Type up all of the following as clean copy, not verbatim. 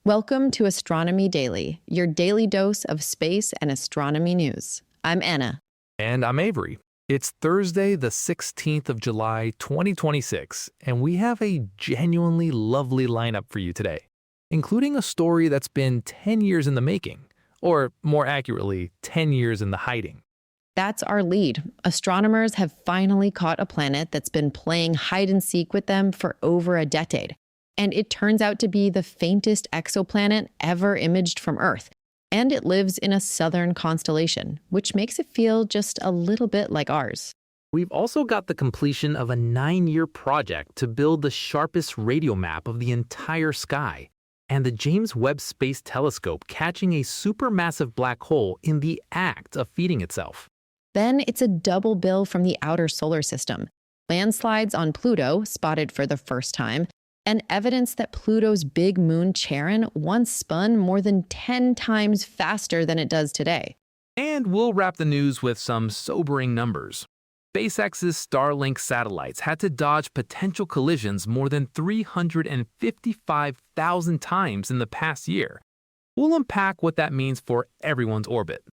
Welcome to Astronomy Daily, your daily dose of space and astronomy news. I'm Anna. And I'm Avery. It's Thursday, the 16th of July, 2026, and we have a genuinely lovely lineup for you today, including a story that's been 10 years in the making, or more accurately, 10 years in the hiding. That's our lead. Astronomers have finally caught a planet that's been playing hide and seek with them for over a decade. And it turns out to be the faintest exoplanet ever imaged from Earth. And it lives in a southern constellation, which makes it feel just a little bit like ours. We've also got the completion of a 9-year project to build the sharpest radio map of the entire sky, and the James Webb Space Telescope catching a supermassive black hole in the act of feeding itself. Then it's a double bill from the outer solar system. Landslides on Pluto, spotted for the first time, and evidence that Pluto's big moon Charon once spun more than 10 times faster than it does today. And we'll wrap the news with some sobering numbers. SpaceX's Starlink satellites had to dodge potential collisions more than 355,000 times in the past year. We'll unpack what that means for everyone's orbit.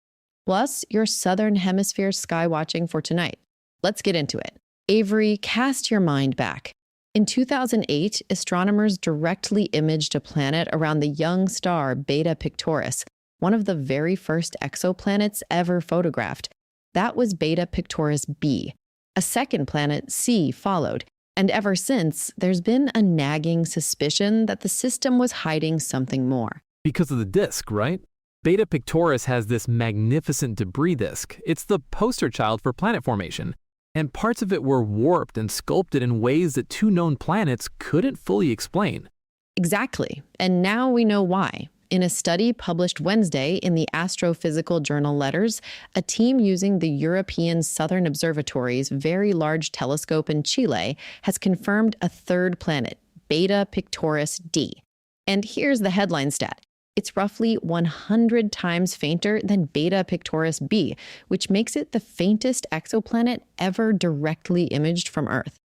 Plus, your southern hemisphere sky watching for tonight. Let's get into it. Avery, cast your mind back. In 2008, astronomers directly imaged a planet around the young star Beta Pictoris, one of the very first exoplanets ever photographed. That was Beta Pictoris b. A second planet, C, followed, and ever since, there's been a nagging suspicion that the system was hiding something more. Because of the disk, right? Beta Pictoris has this magnificent debris disk. It's the poster child for planet formation. And parts of it were warped and sculpted in ways that two known planets couldn't fully explain. Exactly. And now we know why. In a study published Wednesday in the Astrophysical Journal Letters, a team using the European Southern Observatory's Very Large Telescope in Chile has confirmed a third planet, Beta Pictoris d. And here's the headline stat. It's roughly 100 times fainter than Beta Pictoris b, which makes it the faintest exoplanet ever directly imaged from Earth.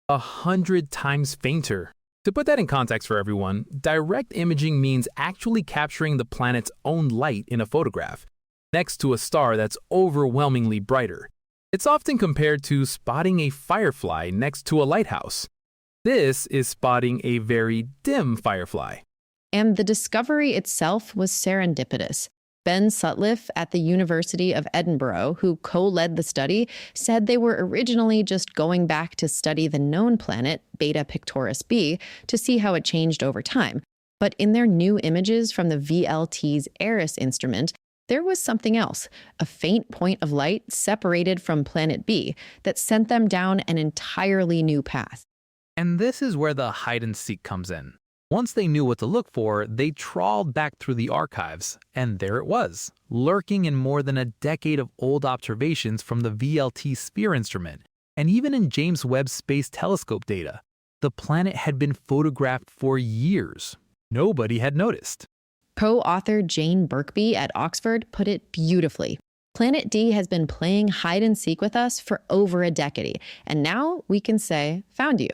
100 times fainter. To put that in context for everyone, direct imaging means actually capturing the planet's own light in a photograph, next to a star that's overwhelmingly brighter. It's often compared to spotting a firefly next to a lighthouse. This is spotting a very dim firefly. And the discovery itself was serendipitous. Ben Sutcliffe at the University of Edinburgh, who co-led the study, said they were originally just going back to study the known planet, Beta Pictoris b, to see how it changed over time. But in their new images from the VLT's ERIS instrument, there was something else, a faint point of light separated from planet B that sent them down an entirely new path. And this is where the hide and seek comes in. Once they knew what to look for, they trawled back through the archives, and there it was, lurking in more than a decade of old observations from the VLT Sphere instrument, and even in James Webb Space Telescope data. The planet had been photographed for years. Nobody had noticed. Co-author Jane Birkby at Oxford put it beautifully. Planet D has been playing hide and seek with us for over a decade, and now we can say, found you.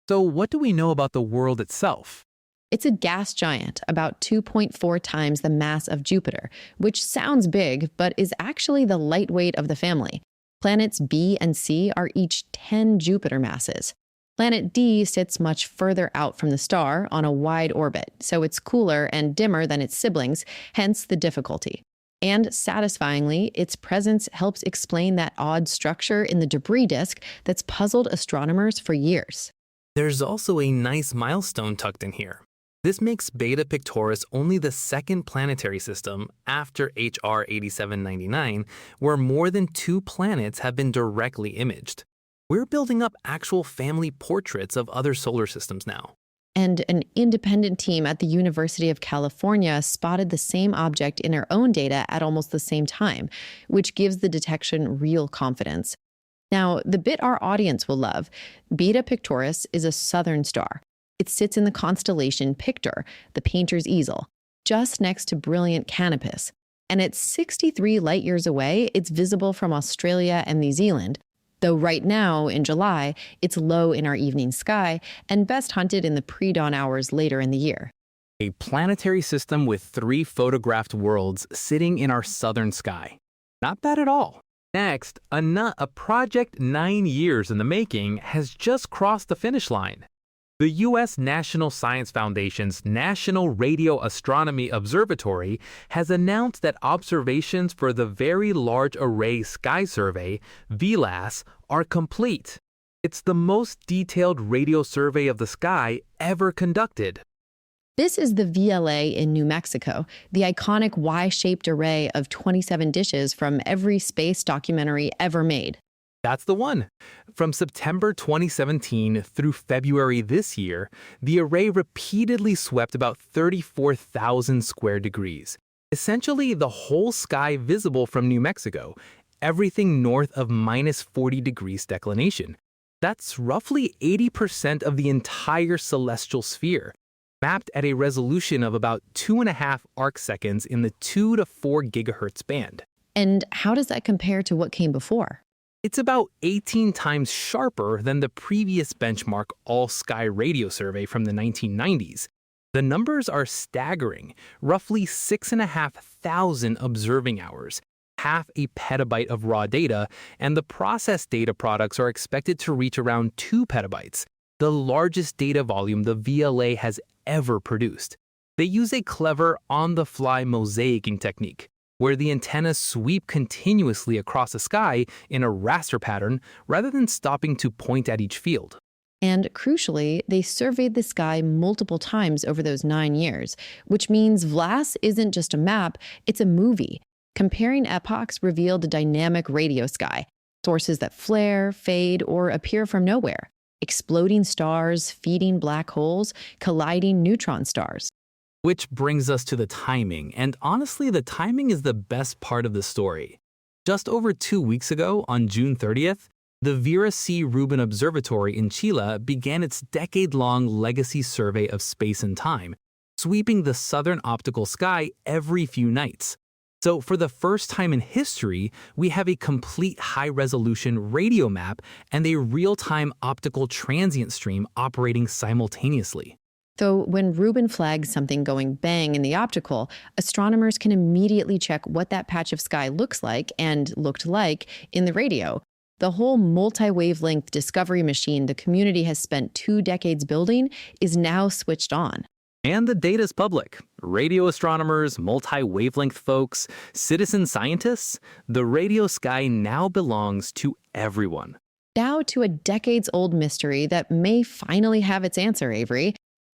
So what do we know about the world itself? It's a gas giant, about 2.4 times the mass of Jupiter, which sounds big, but is actually the lightweight of the family. Planets B and C are each 10 Jupiter masses. Planet D sits much further out from the star on a wide orbit, so it's cooler and dimmer than its siblings, hence the difficulty. And satisfyingly, its presence helps explain that odd structure in the debris disk that's puzzled astronomers for years. There's also a nice milestone tucked in here. This makes Beta Pictoris only the second planetary system after HR 8799 where more than 2 planets have been directly imaged. We're building up actual family portraits of other solar systems now. And an independent team at the University of California spotted the same object in their own data at almost the same time, which gives the detection real confidence. Now, the bit our audience will love, Beta Pictoris is a southern star. It sits in the constellation Pictor, the painter's easel, just next to brilliant Canopus. And at 63 light-years away, it's visible from Australia and New Zealand, though right now, in July, it's low in our evening sky and best hunted in the pre-dawn hours later in the year. A planetary system with 3 photographed worlds sitting in our southern sky. Not bad at all. Next, a project 9 years in the making has just crossed the finish line. The U.S. National Science Foundation's National Radio Astronomy Observatory has announced that observations for the Very Large Array Sky Survey, VLASS, are complete. It's the most detailed radio survey of the sky ever conducted. This is the VLA in New Mexico, the iconic Y-shaped array of 27 dishes from every space documentary ever made. That's the one. From September 2017 through February this year, the array repeatedly swept about 34,000 square degrees. Essentially, the whole sky visible from New Mexico, everything north of minus 40 degrees declination. That's roughly 80% of the entire celestial sphere, mapped at a resolution of about 2.5 arcseconds in the 2 to 4 gigahertz band. And how does that compare to what came before? It's about 18 times sharper than the previous benchmark all-sky radio survey from the 1990s. The numbers are staggering, roughly 6,500 observing hours, half a petabyte of raw data, and the processed data products are expected to reach around 2 petabytes, the largest data volume the VLA has ever produced. They use a clever on-the-fly mosaicing technique, where the antennas sweep continuously across the sky in a raster pattern rather than stopping to point at each field. And crucially, they surveyed the sky multiple times over those 9 years, which means VLASS isn't just a map, it's a movie. Comparing epochs revealed a dynamic radio sky, sources that flare, fade, or appear from nowhere, exploding stars, feeding black holes, colliding neutron stars. Which brings us to the timing, and honestly, the timing is the best part of the story. Just over 2 weeks ago, on June 30th, the Vera C. Rubin Observatory in Chile began its decade-long legacy survey of space and time, sweeping the southern optical sky every few nights. So for the first time in history, we have a complete high-resolution radio map and a real-time optical transient stream operating simultaneously. So when Rubin flags something going bang in the optical, astronomers can immediately check what that patch of sky looks like and looked like in the radio. The whole multi-wavelength discovery machine the community has spent 2 decades building is now switched on. And the data's public. Radio astronomers, multi-wavelength folks, citizen scientists, the radio sky now belongs to everyone. Now to a decades-old mystery that may finally have its answer, Avery.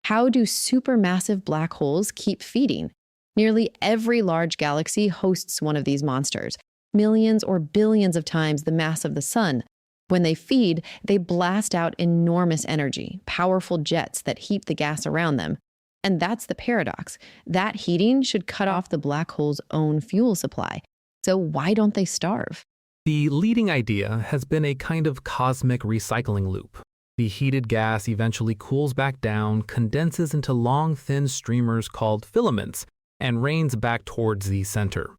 How do supermassive black holes keep feeding? Nearly every large galaxy hosts one of these monsters, millions or billions of times the mass of the sun. When they feed, they blast out enormous energy, powerful jets that heat the gas around them. And that's the paradox. That heating should cut off the black hole's own fuel supply. So why don't they starve? The leading idea has been a kind of cosmic recycling loop. The heated gas eventually cools back down, condenses into long, thin streamers called filaments, and rains back towards the center,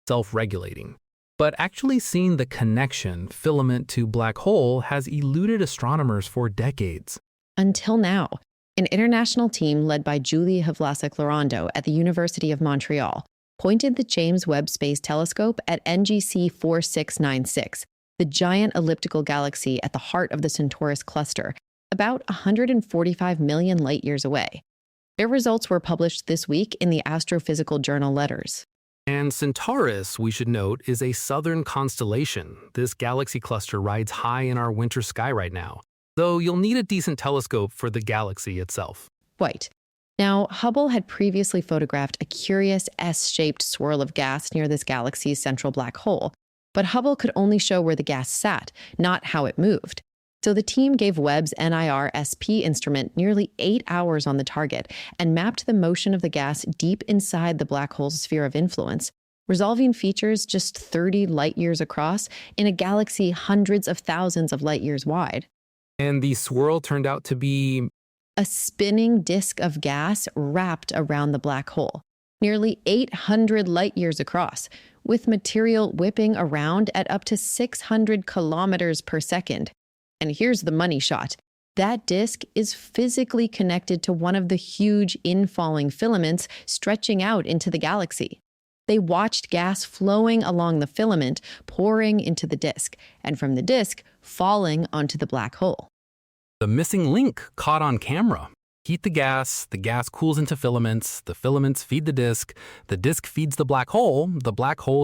self-regulating. But actually seeing the connection filament to black hole has eluded astronomers for decades. Until now. An international team led by Julie Havlasek-Lorando at the University of Montreal pointed the James Webb Space Telescope at NGC 4696, the giant elliptical galaxy at the heart of the Centaurus Cluster, about 145 million light-years away. Their results were published this week in the Astrophysical Journal Letters. And Centaurus, we should note, is a southern constellation. This galaxy cluster rides high in our winter sky right now, though you'll need a decent telescope for the galaxy itself. Quite. Now, Hubble had previously photographed a curious S-shaped swirl of gas near this galaxy's central black hole, but Hubble could only show where the gas sat, not how it moved. So the team gave Webb's NIR-SP instrument nearly 8 hours on the target and mapped the motion of the gas deep inside the black hole's sphere of influence, resolving features just 30 light-years across in a galaxy hundreds of thousands of light-years wide. And the swirl turned out to be a spinning disk of gas wrapped around the black hole, nearly 800 light-years across, with material whipping around at up to 600 kilometers per second. And here's the money shot. That disk is physically connected to one of the huge infalling filaments stretching out into the galaxy. They watched gas flowing along the filament, pouring into the disk, and from the disk, falling onto the black hole. The missing link caught on camera. Heat the gas cools into filaments, the filaments feed the disk feeds the black hole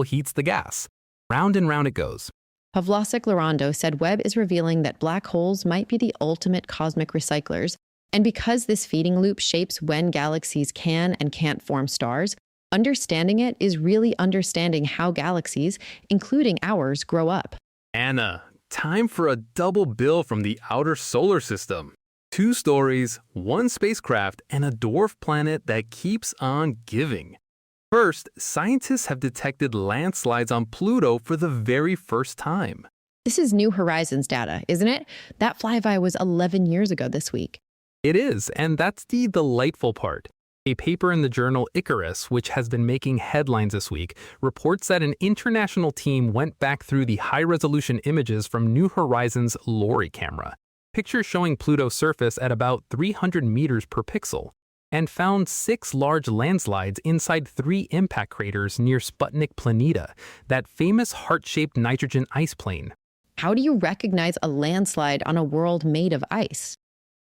heats the gas. Round and round it goes. Pavlasek Lorando said Webb is revealing that black holes might be the ultimate cosmic recyclers, and because this feeding loop shapes when galaxies can and can't form stars, understanding it is really understanding how galaxies, including ours, grow up. Anna, time for a double bill from the outer solar system. 2 stories, 1 spacecraft, and a dwarf planet that keeps on giving. First, scientists have detected landslides on Pluto for the very first time. This is New Horizons data, isn't it? That flyby was 11 years ago this week. It is, and that's the delightful part. A paper in the journal Icarus, which has been making headlines this week, reports that an international team went back through the high-resolution images from New Horizons' LORRI camera, pictures showing Pluto's surface at about 300 meters per pixel, and found 6 large landslides inside 3 impact craters near Sputnik Planeta, that famous heart-shaped nitrogen ice plain. How do you recognize a landslide on a world made of ice?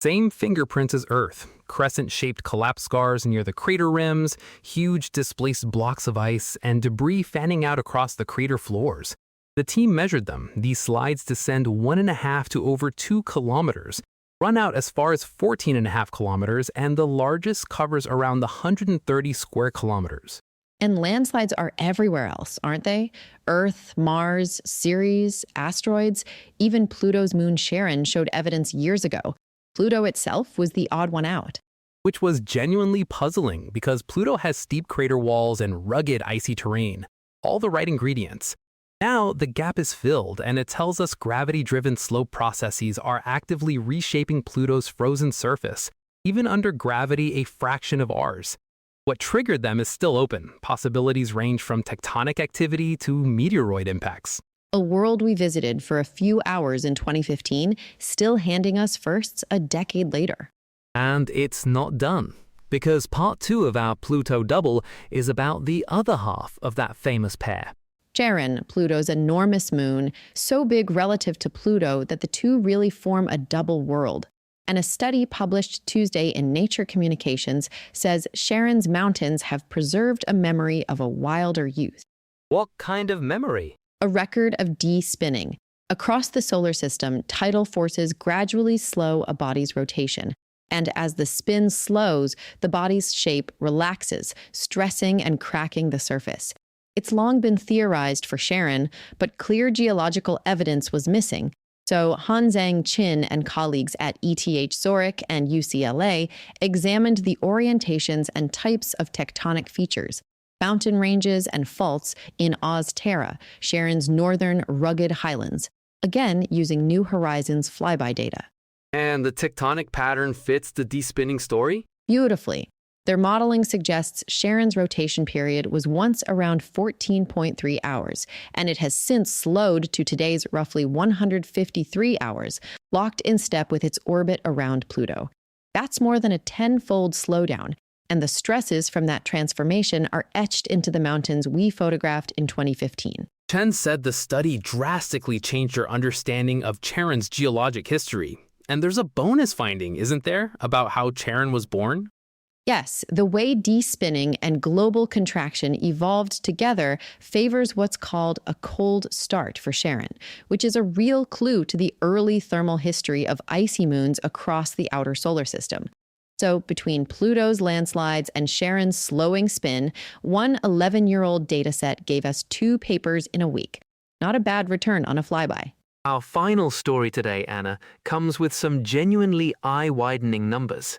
Same fingerprints as Earth, crescent-shaped collapse scars near the crater rims, huge displaced blocks of ice, and debris fanning out across the crater floors. The team measured them. These slides descend 1.5 to over 2 kilometers, run out as far as 14.5 kilometers, and the largest covers around 130 square kilometers. And landslides are everywhere else, aren't they? Earth, Mars, Ceres, asteroids, even Pluto's moon Charon showed evidence years ago. Pluto itself was the odd one out. Which was genuinely puzzling because Pluto has steep crater walls and rugged icy terrain, all the right ingredients. Now the gap is filled, and it tells us gravity-driven slope processes are actively reshaping Pluto's frozen surface, even under gravity a fraction of ours. What triggered them is still open. Possibilities range from tectonic activity to meteoroid impacts. A world we visited for a few hours in 2015, still handing us firsts a decade later. And it's not done, because part 2 of our Pluto double is about the other half of that famous pair. Charon, Pluto's enormous moon, so big relative to Pluto that the two really form a double world. And a study published Tuesday in Nature Communications says Charon's mountains have preserved a memory of a wilder youth. What kind of memory? A record of de-spinning. Across the solar system, tidal forces gradually slow a body's rotation. And as the spin slows, the body's shape relaxes, stressing and cracking the surface. It's long been theorized for Charon, but clear geological evidence was missing. So Hanzhang Qin and colleagues at ETH Zurich and UCLA examined the orientations and types of tectonic features, mountain ranges and faults in Oz Terra, Charon's northern rugged highlands, again using New Horizons flyby data. And the tectonic pattern fits the de-spinning story? Beautifully. Their modeling suggests Charon's rotation period was once around 14.3 hours, and it has since slowed to today's roughly 153 hours, locked in step with its orbit around Pluto. That's more than a 10-fold slowdown, and the stresses from that transformation are etched into the mountains we photographed in 2015. Chen said the study drastically changed her understanding of Charon's geologic history. And there's a bonus finding, isn't there, about how Charon was born? Yes, the way de-spinning and global contraction evolved together favors what's called a cold start for Charon, which is a real clue to the early thermal history of icy moons across the outer solar system. So between Pluto's landslides and Charon's slowing spin, one 11-year-old dataset gave us 2 papers in a week. Not a bad return on a flyby. Our final story today, Anna, comes with some genuinely eye-widening numbers.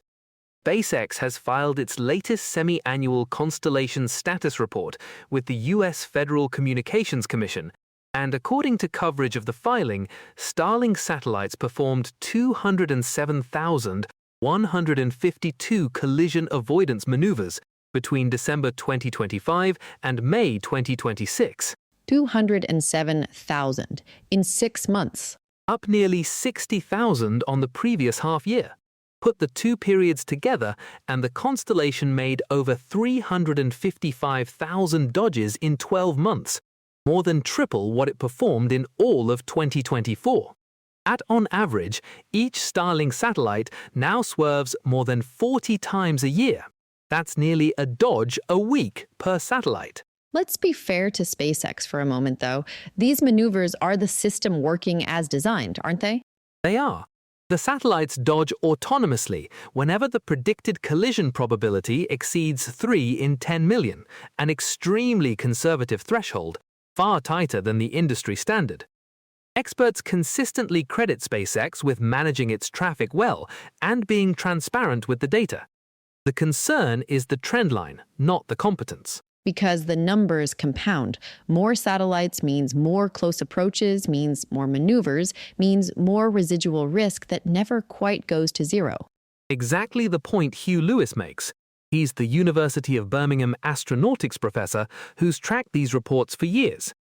SpaceX has filed its latest semi-annual constellation status report with the U.S. Federal Communications Commission, and according to coverage of the filing, Starlink satellites performed 207,152 collision avoidance maneuvers between December 2025 and May 2026. 207,000 in 6 months. up nearly 60,000 on the previous half year. Put the two periods together, and the constellation made over 355,000 dodges in 12 months, more than triple what it performed in all of 2024. At on average, each Starlink satellite now swerves more than 40 times a year. That's nearly a dodge a week per satellite. Let's be fair to SpaceX for a moment, though. These maneuvers are the system working as designed, aren't they? They are. The satellites dodge autonomously whenever the predicted collision probability exceeds 3 in 10 million, an extremely conservative threshold, far tighter than the industry standard. Experts consistently credit SpaceX with managing its traffic well and being transparent with the data. The concern is the trend line, not the competence. Because the numbers compound. More satellites means more close approaches, means more maneuvers, means more residual risk that never quite goes to zero. Exactly the point Hugh Lewis makes. He's the University of Birmingham astronautics professor who's tracked these reports for years.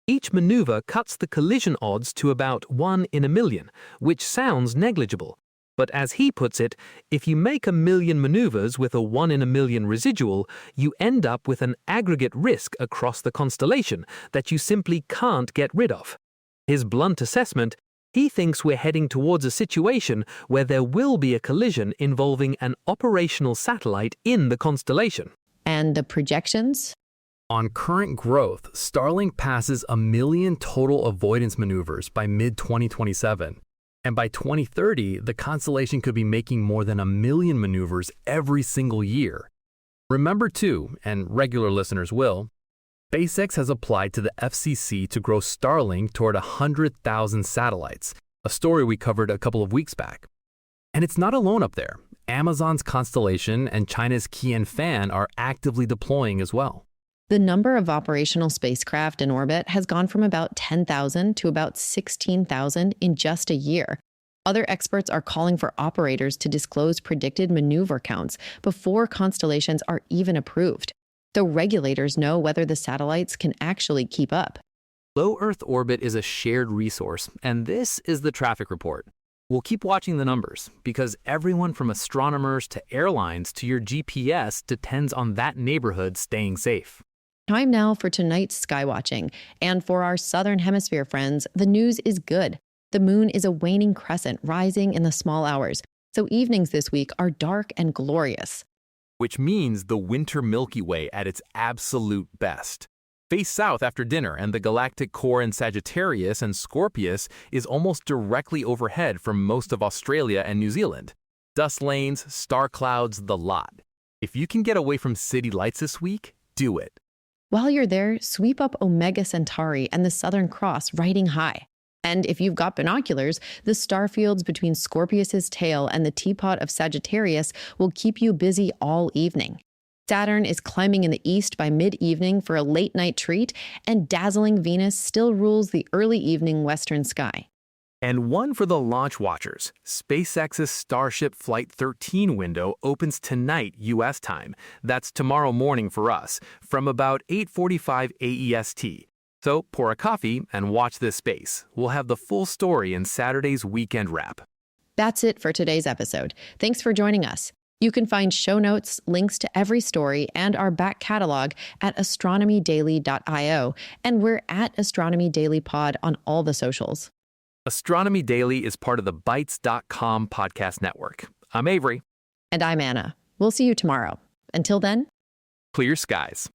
Each maneuver cuts the collision odds to about 1 in a million, which sounds negligible. But as he puts it, if you make 1 million maneuvers with a 1 in a million residual, you end up with an aggregate risk across the constellation that you simply can't get rid of. His blunt assessment, he thinks we're heading towards a situation where there will be a collision involving an operational satellite in the constellation. And the projections? On current growth, Starlink passes 1 million total avoidance maneuvers by mid-2027. And by 2030, the constellation could be making more than 1 million maneuvers every single year. Remember too, and regular listeners will, SpaceX has applied to the FCC to grow Starlink toward 100,000 satellites, a story we covered a couple of weeks back. And it's not alone up there. Amazon's Constellation and China's Qianfan are actively deploying as well. The number of operational spacecraft in orbit has gone from about 10,000 to about 16,000 in just a year. Other experts are calling for operators to disclose predicted maneuver counts before constellations are even approved, so regulators know whether the satellites can actually keep up. Low Earth orbit is a shared resource, and this is the traffic report. We'll keep watching the numbers because everyone from astronomers to airlines to your GPS depends on that neighborhood staying safe. Time now for tonight's skywatching. And for our Southern Hemisphere friends, the news is good. The moon is a waning crescent rising in the small hours, so evenings this week are dark and glorious. Which means the winter Milky Way at its absolute best. Face south after dinner, and the galactic core in Sagittarius and Scorpius is almost directly overhead from most of Australia and New Zealand. Dust lanes, star clouds, the lot. If you can get away from city lights this week, do it. While you're there, sweep up Omega Centauri and the Southern Cross riding high. And if you've got binoculars, the star fields between Scorpius's tail and the teapot of Sagittarius will keep you busy all evening. Saturn is climbing in the east by mid-evening for a late-night treat, and dazzling Venus still rules the early evening western sky. And one for the launch watchers. SpaceX's Starship Flight 13 window opens tonight U.S. time. That's tomorrow morning for us, from about 8:45 AEST. So pour a coffee and watch this space. We'll have the full story in Saturday's Weekend Wrap. That's it for today's episode. Thanks for joining us. You can find show notes, links to every story, and our back catalog at astronomydaily.io, and we're at Astronomy Daily Pod on all the socials. Astronomy Daily is part of the Bytes.com podcast network. I'm Avery. And I'm Anna. We'll see you tomorrow. Until then, Clear skies.